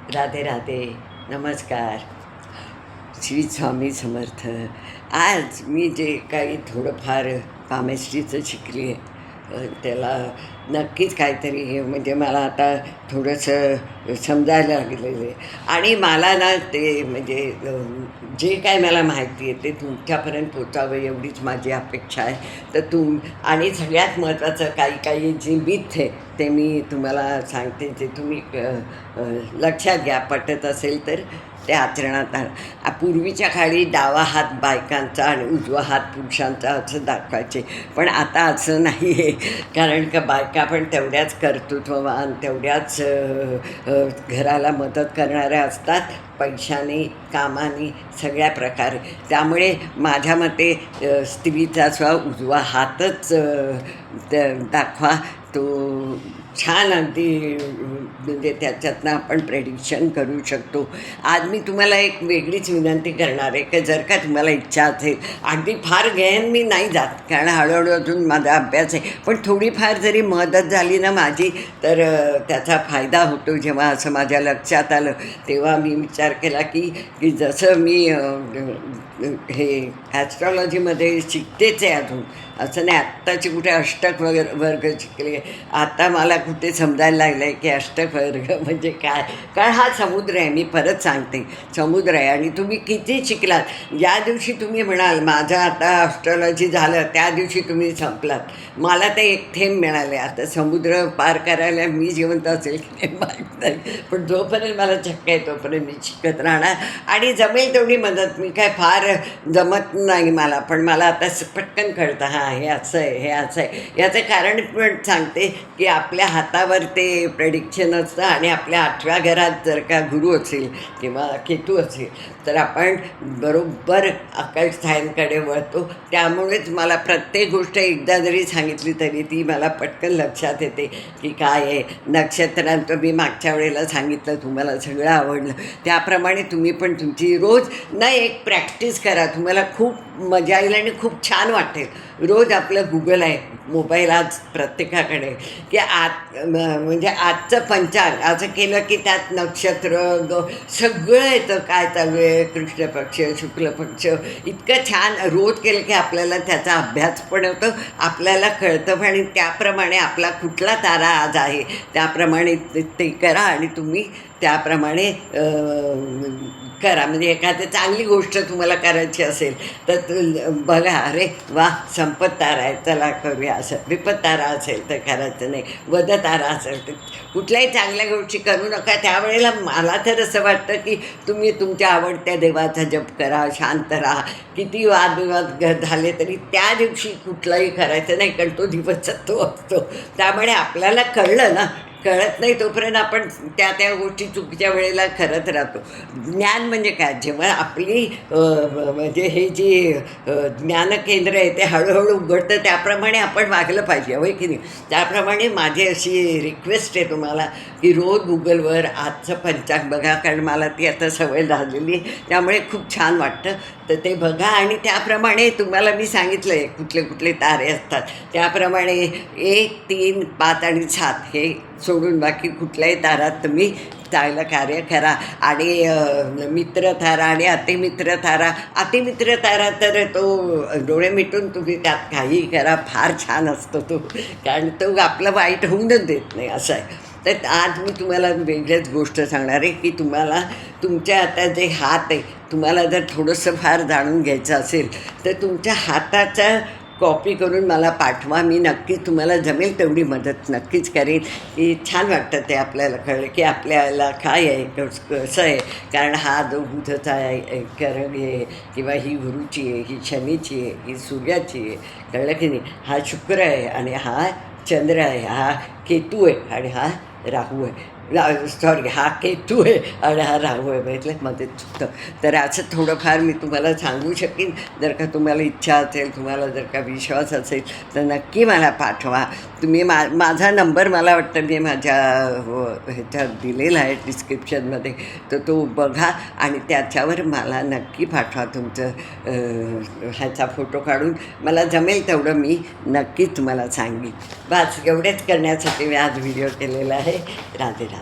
राधे राधे. नमस्कार. श्री स्वामी समर्थ. आज मी जे काही थोडंफार पामेस्ट्रीचं शिकली आहे, त्याला नक्कीच काहीतरी हे म्हणजे मला आता थोडंसं समजायला लागलेलं आहे. आणि मला ना ते म्हणजे जे काय मला माहिती आहे ते तुमच्यापर्यंत पोचावं एवढीच माझी अपेक्षा आहे. तर आणि सगळ्यात महत्त्वाचं काही काही जी मिथ आहे ते मी तुम्हाला सांगते, जे तुम्ही लक्षात घ्या. पटत असेल तर ते आचरणात आण. पूर्वीच्या काळी डावा हात बायकांचा आणि उजवा हात पुरुषांचा असं दाखवायचे, पण आता असं नाही आहे. कारण का बायका पण तेवढ्याच कर्तृत्ववान, तेवढ्याच घराला मदत करणाऱ्या असतात, पैशाने, कामाने, सगळ्या प्रकारे. त्यामुळे माझ्या मते स्त्रीचा उजवा हातच दाखवा. तो छान अगदी म्हणजे त्याच्यातनं आपण प्रेडिक्शन करू शकतो. आज मी तुम्हाला एक वेगळीच विनंती करणार आहे की जर का तुम्हाला इच्छा असेल, अगदी फार गहन मी नाही जात कारण हळूहळू अजून माझा अभ्यास आहे, पण थोडीफार जरी मदत झाली ना माझी तर त्याचा फायदा होतो. जेव्हा असं माझ्या लक्षात आलं तेव्हा मी विचार केला की की जसं मी हे ॲस्ट्रॉलॉजीमध्ये शिकतेच आहे अजून, असं नाही आत्ताची कुठे अष्टक वर्ग शिकले, आता मला कुठे समजायला लागलं आहे की अष्टक वर्ग म्हणजे काय. कारण हा समुद्र आहे, मी परत सांगते, समुद्र आहे. आणि तुम्ही किती शिकलात, ज्या दिवशी तुम्ही म्हणाल माझं आता ॲस्ट्रॉलॉजी झालं त्या दिवशी तुम्ही संपलात. मला ते एक थेंब मिळाले. आता समुद्र पार करायला मी जिवंत असेल की नाही माहीत नाही, पण जोपर्यंत मला शक्य आहे तोपर्यंत मी शिकत राहणार. आणि जमेल तेवढी मदत. मी काय फार जमत नाही मला, पण मला आता पटकन कळतं हां हे असं आहे, हे असं आहे. याचं कारण पण सांगते की आपल्या हातावर ते प्रेडिक्शन असतं. आणि आपल्या 8व्या घरात जर का गुरु असेल किंवा केतू असेल तर आपण बरोबर आकाशस्थानाकडे वळतो. त्यामुळेच मला प्रत्येक गोष्ट एकदा जरी सांगितली तरी ती मला पटकन लक्षात येते की काय आहे. नक्षत्रांचं मी मागच्या वेळेला सांगितलं, तुम्हाला सगळं आवडलं. त्याप्रमाणे तुम्ही पण तुमची रोज ना एक प्रॅक्टिस करा. तुम्हाला खूप मजा येईल आणि खूप छान वाटेल. रोज आपलं गुगल आहे, मोबाईल आज प्रत्येकाकडे, की म्हणजे आजचं पंचांग असं केलं की त्यात नक्षत्र सगळं येतं, काय चालू आहे, कृष्ण पक्ष, शुक्ल पक्ष, इतकं छान रोज केलं की आपल्याला त्याचा अभ्यास पण होतो, आपल्याला कळतं पण. आणि त्याप्रमाणे आपला कुठला तारा आज आहे त्याप्रमाणे ते करा आणि तुम्ही त्याप्रमाणे करा. म्हणजे एखादी चांगली गोष्ट तुम्हाला करायची असेल तर बघा, अरे वा संपत तारा आहे, चला करूया. असं विपत तारा असेल तर करायचं नाही, वध तारा असेल तर कुठल्याही चांगल्या गोष्टी करू नका. त्यावेळेला मला तर असं वाटतं की तुम्ही तुमच्या आवडत्या देवाचा जप करा, शांत राहा. किती वादविवाद झाले तरी त्या दिवशी कुठलाही करायचं नाही, कारण तो दिवस तो असतो. त्यामुळे आपल्याला कळलं ना, कळत नाही तोपर्यंत आपण त्या त्या गोष्टी चुकीच्या वेळेला करत राहतो. ज्ञान म्हणजे काय, जेव्हा आपली म्हणजे हे जी ज्ञानकेंद्र आहे ते हळूहळू उघडतं त्याप्रमाणे आपण वागलं पाहिजे, होय की नाही. त्याप्रमाणे माझी अशी रिक्वेस्ट आहे तुम्हाला की रोज गुगलवर आजचं पंचांग बघा, कारण मला ती आता सवय झालेली आहे, त्यामुळे खूप छान वाटतं. तर ते बघा आणि त्याप्रमाणे तुम्हाला मी सांगितलं आहे कुठले कुठले तारे असतात, त्याप्रमाणे 1, 3, 5 आणि 7 हे सोडून बाकी कुठल्याही तारात तुम्ही चांगलं कार्य करा. आणि मित्र तारा आणि अतिमित्र तारा, अतिमित्र तारा तर तो डोळे मिटून तुम्ही त्यात काहीही करा, फार छान असतो तो, कारण तो आपलं वाईट होऊनच देत नाही, असं आहे. तर आज मी तुम्हाला वेगळ्याच गोष्ट सांगणार आहे की तुम्हाला तुमच्या आता जे हात आहे, तुम्हाला जर थोडंसं फार जाणून घ्यायचं असेल तर तुमच्या हाताचा कॉपी करून मला पाठवा. मी नक्कीच तुम्हाला जमेल तेवढी मदत नक्कीच करेन. की छान वाटतं ते आपल्याला कळलं की आपल्याला काय आहे, कसं आहे. कारण हा जो बुधचा आहे कारण आहे, किंवा ही गुरुची आहे, ही शनीची आहे, ही सूर्याची आहे, कळलं की नाही. हा शुक्र आहे आणि हा चंद्र आहे, हा केतू आहे आणि हा राहू आहे. सॉरी, हा केतू आहे आणि हा राहू आहे, म्हटलं मध्ये चुकतं. तर असं थोडंफार मी तुम्हाला सांगू शकेन. जर का तुम्हाला इच्छा असेल, तुम्हाला जर का विश्वास असेल तर नक्की मला पाठवा. तुम्ही माझा नंबर मला वाटतं मी माझ्या ह्याच्यात दिलेला आहे डिस्क्रिप्शनमध्ये, तर तो बघा आणि त्याच्यावर मला नक्की पाठवा तुमचं ह्याचा फोटो काढून. मला जमेल तेवढं मी नक्कीच तुम्हाला सांगेन. बस एवढेच करण्यासाठी मी आज व्हिडिओ केलेला आहे. राधे राधे.